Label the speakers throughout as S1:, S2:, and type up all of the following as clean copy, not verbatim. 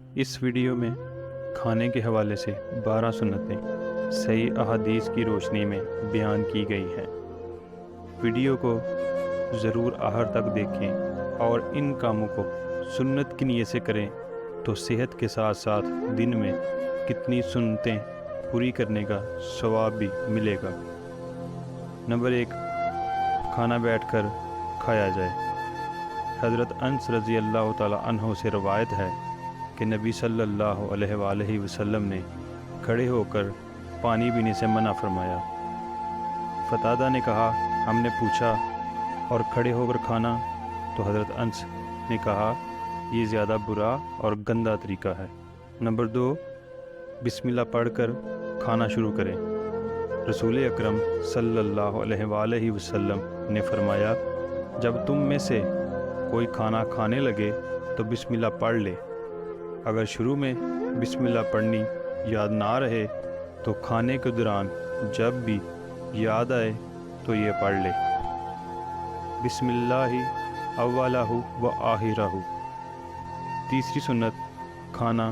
S1: اس video میں کھانے کے حوالے سے 12 سنتیں صحیح احادیث کی روشنی میں بیان کی گئی ہیں۔ ویڈیو کو ضرور آخر تک دیکھیں اور ان کاموں کو سنت کی نیت سے کریں تو صحت کے ساتھ ساتھ دن میں کتنی سنتیں پوری کرنے کا ثواب بھی ملے گا۔ نمبر 1، کھانا بیٹھ کر کھایا جائے۔ حضرت انس رضی اللہ تعالی عنہ سے روایت ہے کہ نبی صلی اللہ علیہ وآلہ وسلم نے کھڑے ہو کر پانی پینے سے منع فرمایا۔ قتادہ نے کہا، ہم نے پوچھا اور کھڑے ہو کر کھانا؟ تو حضرت انس نے کہا، یہ زیادہ برا اور گندا طریقہ ہے۔ نمبر 2، بسم اللہ پڑھ کر کھانا شروع کریں۔ رسول اکرم صلی اللہ علیہ وآلہ وسلم نے فرمایا، جب تم میں سے کوئی کھانا کھانے لگے تو بسم اللہ پڑھ لے۔ اگر شروع میں بسم اللہ پڑھنی یاد نہ رہے تو کھانے کے دوران جب بھی یاد آئے تو یہ پڑھ لے، بسم اللہ اولہ و آخرہ۔ تیسری سنت، کھانا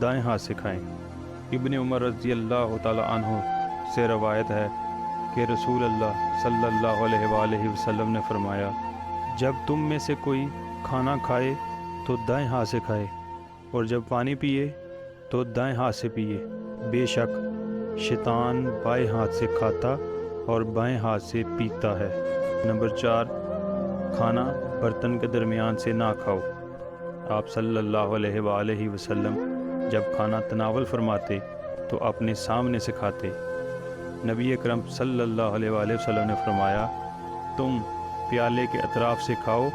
S1: دائیں ہاتھ سے کھائیں۔ ابن عمر رضی اللہ تعالی عنہ سے روایت ہے کہ رسول اللہ صلی اللہ علیہ وآلہ وسلم نے فرمایا، جب تم میں سے کوئی کھانا کھائے تو دائیں ہاتھ سے کھائے، اور جب پانی پیے تو دائیں ہاتھ سے پیے، بے شک شیطان بائیں ہاتھ سے کھاتا اور بائیں ہاتھ سے پیتا ہے۔ نمبر 4، کھانا برتن کے درمیان سے نہ کھاؤ۔ آپ صلی اللہ علیہ وآلہ وسلم جب کھانا تناول فرماتے تو اپنے سامنے سے کھاتے۔ نبی اکرم صلی اللہ علیہ وآلہ وسلم نے فرمایا، تم پیالے کے اطراف سے کھاؤ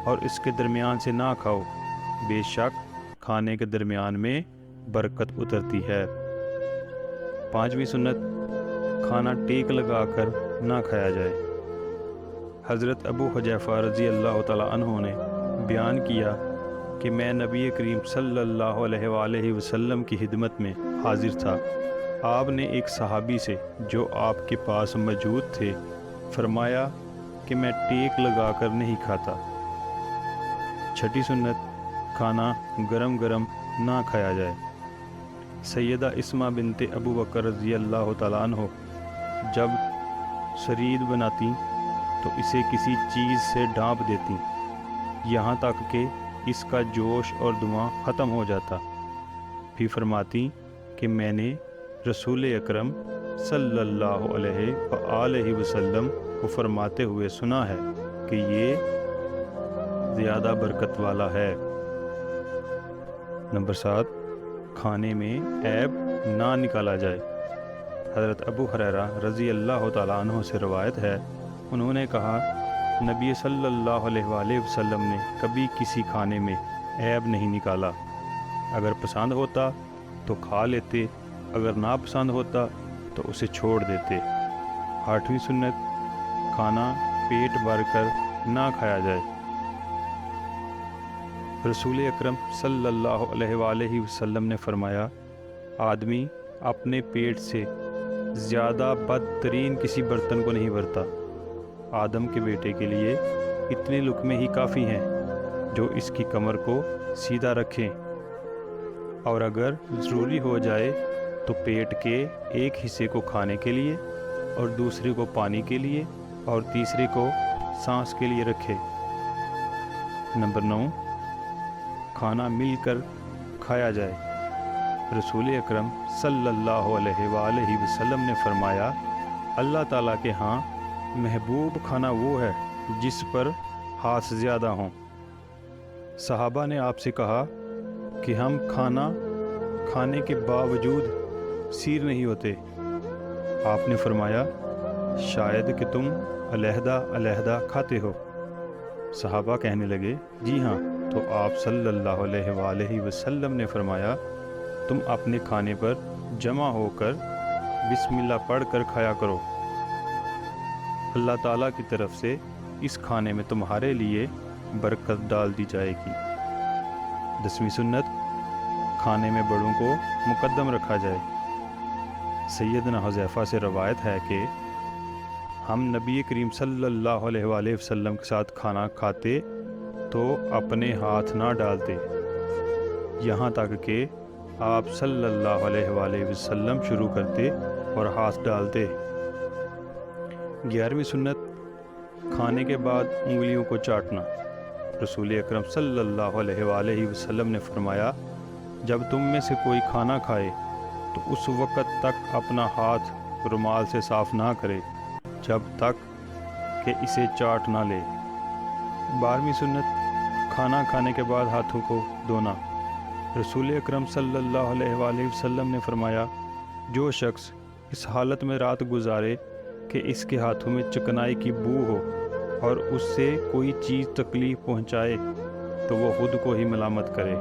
S1: اور اس کے درمیان سے نہ کھاؤ، بے شک کھانے کے درمیان میں برکت اترتی ہے۔ 5ویں سنت، کھانا ٹیک لگا کر نہ کھایا جائے۔ حضرت ابو حذیفہ رضی اللہ تعالی عنہ نے بیان کیا کہ میں نبی کریم صلی اللہ علیہ وآلہ وسلم کی خدمت میں حاضر تھا۔ آپ نے ایک صحابی سے جو آپ کے پاس موجود تھے فرمایا کہ میں ٹیک لگا کر نہیں کھاتا۔ 6ٹھی سنت، کھانا گرم گرم نہ کھایا جائے۔ سیدہ اسمہ بنت ابو بکر رضی اللہ تعالیٰ عنہ جب سرید بناتی تو اسے کسی چیز سے ڈھانپ دیتی یہاں تک کہ اس کا جوش اور دھواں ختم ہو جاتا، پھر فرماتی کہ میں نے رسول اکرم صلی اللہ علیہ وآلہ وسلم کو فرماتے ہوئے سنا ہے کہ یہ زیادہ برکت والا ہے۔ نمبر 7، کھانے میں عیب نہ نکالا جائے۔ حضرت ابو ہریرہ رضی اللہ تعالیٰ عنہ سے روایت ہے، انہوں نے کہا، نبی صلی اللہ علیہ وآلہ وسلم نے کبھی کسی کھانے میں عیب نہیں نکالا۔ اگر پسند ہوتا تو کھا لیتے، اگر ناپسند ہوتا تو اسے چھوڑ دیتے۔ 8ویں سنت، کھانا پیٹ بھر کر نہ کھایا جائے۔ رسول اکرم صلی اللہ علیہ وآلہ وسلم نے فرمایا، آدمی اپنے پیٹ سے زیادہ بدترین کسی برتن کو نہیں بھرتا۔ آدم کے بیٹے کے لیے اتنے لقمے ہی کافی ہیں جو اس کی کمر کو سیدھا رکھیں، اور اگر ضروری ہو جائے تو پیٹ کے ایک حصے کو کھانے کے لیے اور دوسرے کو پانی کے لیے اور تیسرے کو سانس کے لیے رکھے۔ نمبر 9، کھانا مل کر کھایا جائے۔ رسول اکرم صلی اللہ علیہ وآلہ وسلم نے فرمایا، اللہ تعالیٰ کے ہاں محبوب کھانا وہ ہے جس پر ہاتھ زیادہ ہوں۔ صحابہ نے آپ سے کہا کہ ہم کھانا کھانے کے باوجود سیر نہیں ہوتے۔ آپ نے فرمایا، شاید کہ تم علیحدہ علیحدہ کھاتے ہو۔ صحابہ کہنے لگے، جی ہاں۔ تو آپ صلی اللہ علیہ وآلہ وسلم نے فرمایا، تم اپنے کھانے پر جمع ہو کر بسم اللہ پڑھ کر کھایا کرو، اللہ تعالیٰ کی طرف سے اس کھانے میں تمہارے لیے برکت ڈال دی جائے گی۔ 10ویں سنت، کھانے میں بڑوں کو مقدم رکھا جائے۔ سیدنا حذیفہ سے روایت ہے کہ ہم نبی کریم صلی اللہ علیہ وآلہ وسلم کے ساتھ کھانا کھاتے تو اپنے ہاتھ نہ ڈالتے، یہاں تک کہ آپ صلی اللہ علیہ وآلہ وسلم شروع کرتے اور ہاتھ ڈالتے۔ 11ویں سنت، کھانے کے بعد انگلیوں کو چاٹنا۔ رسول اکرم صلی اللہ علیہ وآلہ وسلم نے فرمایا، جب تم میں سے کوئی کھانا کھائے تو اس وقت تک اپنا ہاتھ رومال سے صاف نہ کرے جب تک کہ اسے چاٹ نہ لے۔ 12ویں سنت، کھانا کھانے کے بعد ہاتھوں کو دھونا۔ رسول اکرم صلی اللہ علیہ وآلہ وسلم نے فرمایا، جو شخص اس حالت میں رات گزارے کہ اس کے ہاتھوں میں چکنائی کی بو ہو اور اس سے کوئی چیز تکلیف پہنچائے تو وہ خود کو ہی ملامت کرے۔